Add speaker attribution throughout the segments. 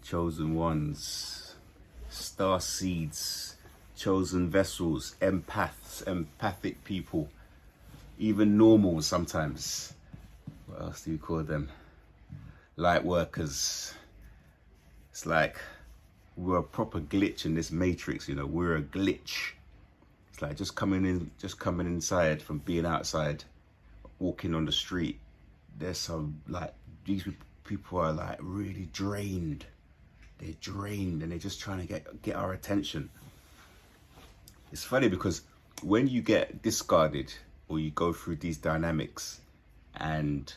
Speaker 1: chosen ones, star seeds, chosen vessels, empaths, empathic people, even normals sometimes. What else do you call them? Light workers. It's like we're a proper glitch in this matrix, you know, we're a glitch. It's like just coming inside from being outside, walking on the street. There's some, like, these people are like really drained. They're drained and they're just trying to get our attention. It's funny because when you get discarded or you go through these dynamics and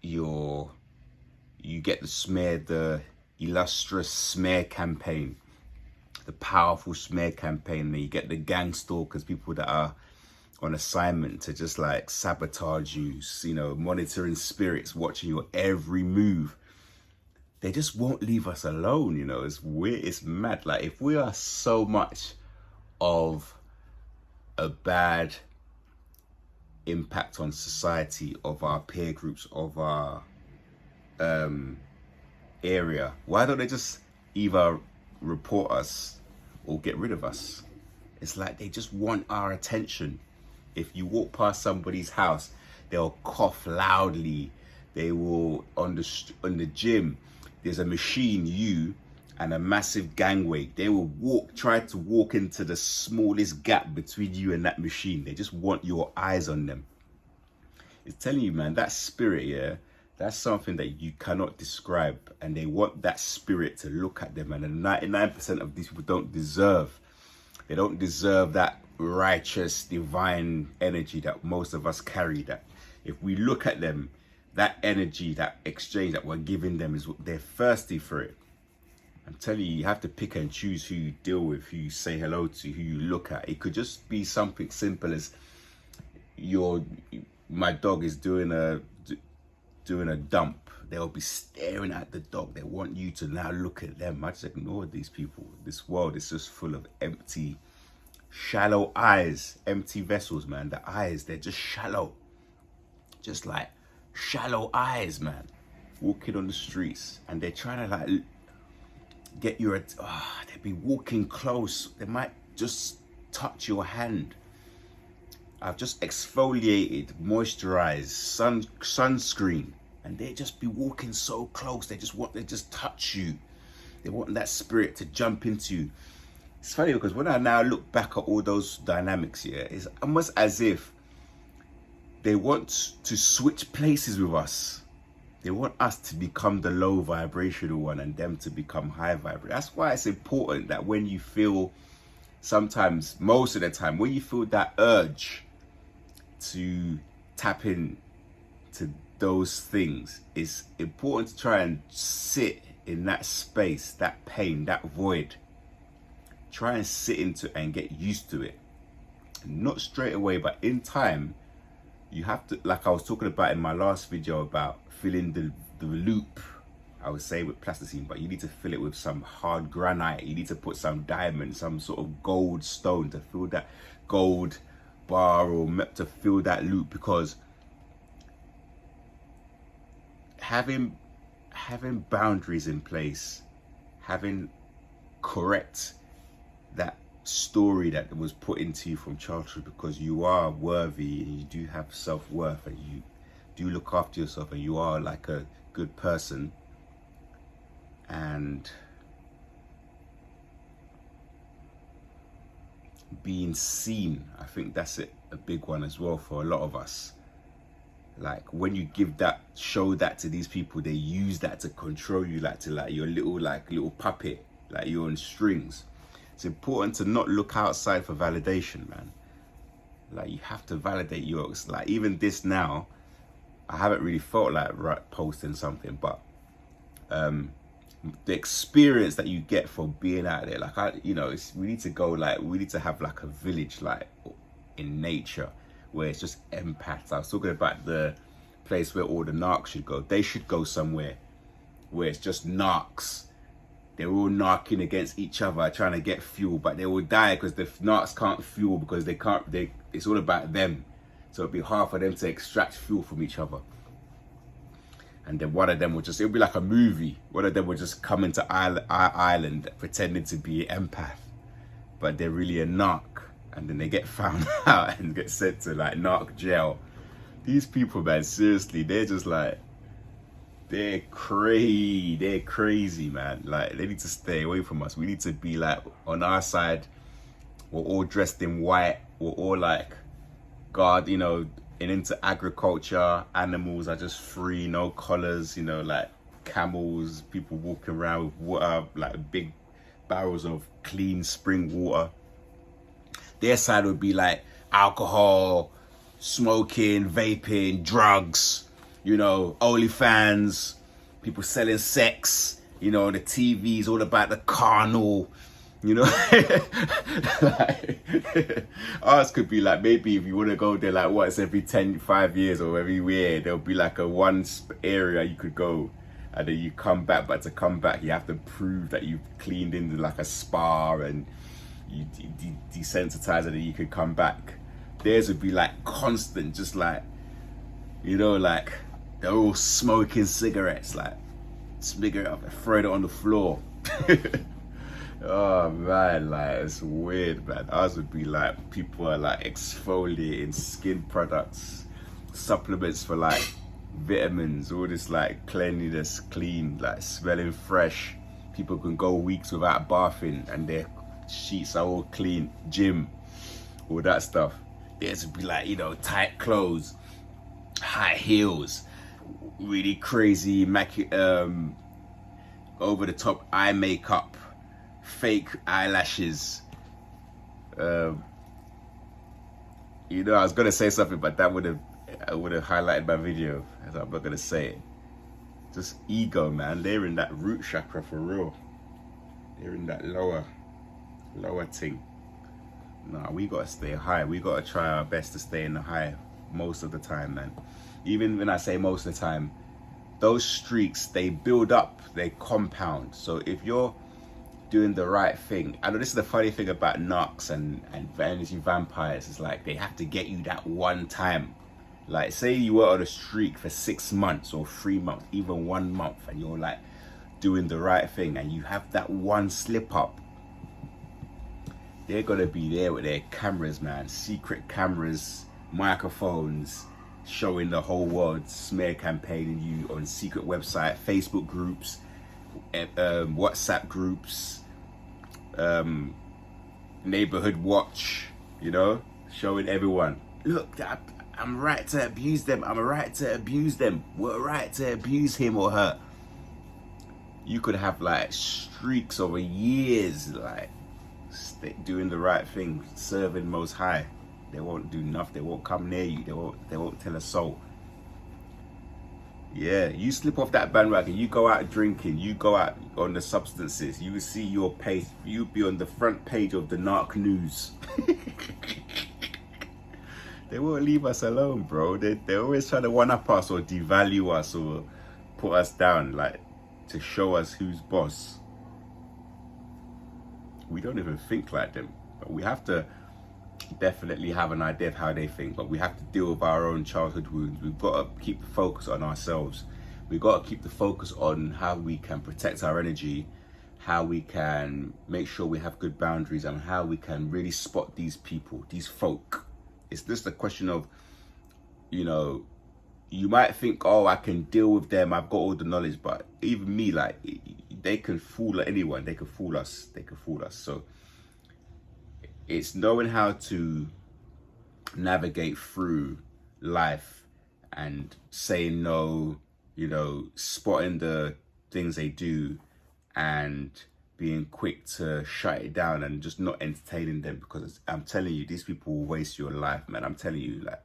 Speaker 1: you get the illustrious smear campaign, the powerful smear campaign, and you get the gang stalkers, people that are on assignment to just like sabotage you, you know, monitoring spirits, watching your every move. They just won't leave us alone, you know. It's weird, it's mad. Like, if we are so much of a bad impact on society, of our peer groups, of our area, why don't they just either report us or get rid of us? It's like they just want our attention. If you walk past somebody's house, they'll cough loudly. They will, on the gym, there's a machine, you and a massive gangway. They will try to walk into the smallest gap between you and that machine. They just want your eyes on them. It's telling you, man, that spirit, yeah, that's something that you cannot describe. And they want that spirit to look at them. And 99% of these people don't deserve that righteous, divine energy that most of us carry. That if we look at them, that energy, that exchange that we're giving them, is what they're thirsty for it. I'm telling you, you have to pick and choose who you deal with, who you say hello to, who you look at. It could just be something simple as my dog is doing a dump. They'll be staring at the dog. They want you to now look at them. I just ignore these people. This world is just full of empty, shallow eyes, empty vessels, man. The eyes, they're just shallow. Just like shallow eyes, man. Walking on the streets, and they're trying to like get your, they'll be walking close. They might just touch your hand. I've just exfoliated, moisturized, sunscreen, and they just be walking so close. They just touch you. They want that spirit to jump into you. It's funny because when I now look back at all those dynamics here, it's almost as if they want to switch places with us. They want us to become the low vibrational one and them to become high vibrational. That's why it's important that when you feel, sometimes, most of the time, when you feel that urge to tap in to those things, it's important to try and sit in that space, that pain, that void. Try and sit into and get used to it. Not straight away, but in time, you have to, like I was talking about in my last video about filling the loop, I would say, with plasticine, but you need to fill it with some hard granite. You need to put some diamond, some sort of gold stone to fill that gold bar, or to fill that loop, because having boundaries in place, having correct that story that was put into you from childhood, because you are worthy and you do have self-worth and you do look after yourself and you are like a good person, and being seen, I think that's a big one as well for a lot of us. Like, when you show that to these people, they use that to control you, like your little puppet, like you're on strings. It's important to not look outside for validation, man. Like, you have to validate yours. Like, even this now, I haven't really felt like posting something, but the experience that you get from being out there, like, we need to have like a village, like in nature, where it's just empaths. I was talking about the place where all the narcs should go. They should go somewhere where it's just narcs. They're all narking against each other, trying to get fuel, but they will die because the narcs can't fuel, because it's all about them. So it'd be hard for them to extract fuel from each other. And then one of them would just, it would be like a movie. One of them would just come into our island pretending to be an empath, but they're really a narc. And then they get found out and get sent to like narc jail. These people, man, seriously, they're just like, they're crazy, man. Like, they need to stay away from us. We need to be like, on our side, we're all dressed in white. We're all like, God, you know, and into agriculture. Animals are just free, no collars, you know, like camels, people walking around with water, like big barrels of clean spring water. Their side would be like alcohol, smoking, vaping, drugs, you know, OnlyFans, people selling sex, you know, the TV's all about the carnal, you know. Like, ours could be like, maybe if you want to go there like once every 5 years or every year, there'll be like a one area you could go, and then you come back. But to come back, you have to prove that you've cleaned into like a spa and you desensitize, and then you could come back. Theirs would be like constant, just like, you know, like they're all smoking cigarettes, like cigarette up and throw it on the floor. Oh man, like it's weird, man. Ours would be like, people are like exfoliating skin products, supplements for like vitamins, all this like cleanliness, clean, like smelling fresh. People can go weeks without bathing and their sheets are all clean. Gym, all that stuff. Theirs would be like, you know, tight clothes, high heels, really crazy over the top eye makeup, fake eyelashes. You know, I was gonna say something, but that would have highlighted my video. So I'm not gonna say it. Just ego, man. They're in that root chakra for real. They're in that lower thing. Nah, we gotta stay high. We gotta try our best to stay in the high most of the time, man. Even when I say most of the time, those streaks, they build up, they compound. So if you're doing the right thing, I know this is the funny thing about narcs and vanity vampires, is like they have to get you that one time. Like, say you were on a streak for 6 months or 3 months, even 1 month, and you're like doing the right thing, and you have that one slip up, they're gonna be there with their cameras, man, secret cameras, microphones, showing the whole world, smear campaigning you on secret website, Facebook groups, WhatsApp groups, neighborhood watch, you know, showing everyone, look, I'm right to abuse them. I'm right to abuse them. We're right to abuse him or her. You could have like streaks over years, like doing the right thing, serving Most High. They won't do nothing. They won't come near you. They won't tell a soul. Yeah, you slip off that bandwagon. You go out drinking. You go out on the substances. You will see your page. You'll be on the front page of the narc news. They won't leave us alone, bro. They're always trying to one-up us or devalue us or put us down, like to show us who's boss. We don't even think like them, but we have to definitely have an idea of how they think, but we have to deal with our own childhood wounds. We've got to keep the focus on ourselves. We've got to keep the focus on how we can protect our energy, how we can make sure we have good boundaries, and how we can really spot these people, these folk. It's just a question of, you know, you might think, oh, I can deal with them, I've got all the knowledge, but even me, like, they can fool anyone. They can fool us. They can fool us. So it's knowing how to navigate through life and saying no, you know, spotting the things they do and being quick to shut it down and just not entertaining them, because I'm telling you, these people will waste your life, man. I'm telling you, like,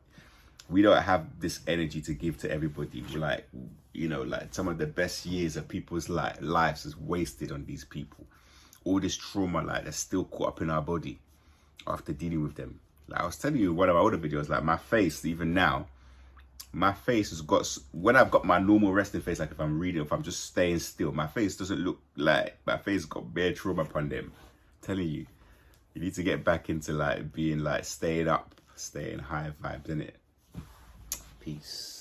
Speaker 1: we don't have this energy to give to everybody. We're like, you know, like some of the best years of people's lives is wasted on these people. All this trauma, like, that's still caught up in our body after dealing with them. Like I was telling you in one of my older videos, like my face, even now, my face has got, when I've got my normal resting face, like if I'm reading, if I'm just staying still, my face doesn't look like, my face got bare trauma upon them. I'm telling you, you need to get back into like being like staying up, staying high vibes, innit? Peace.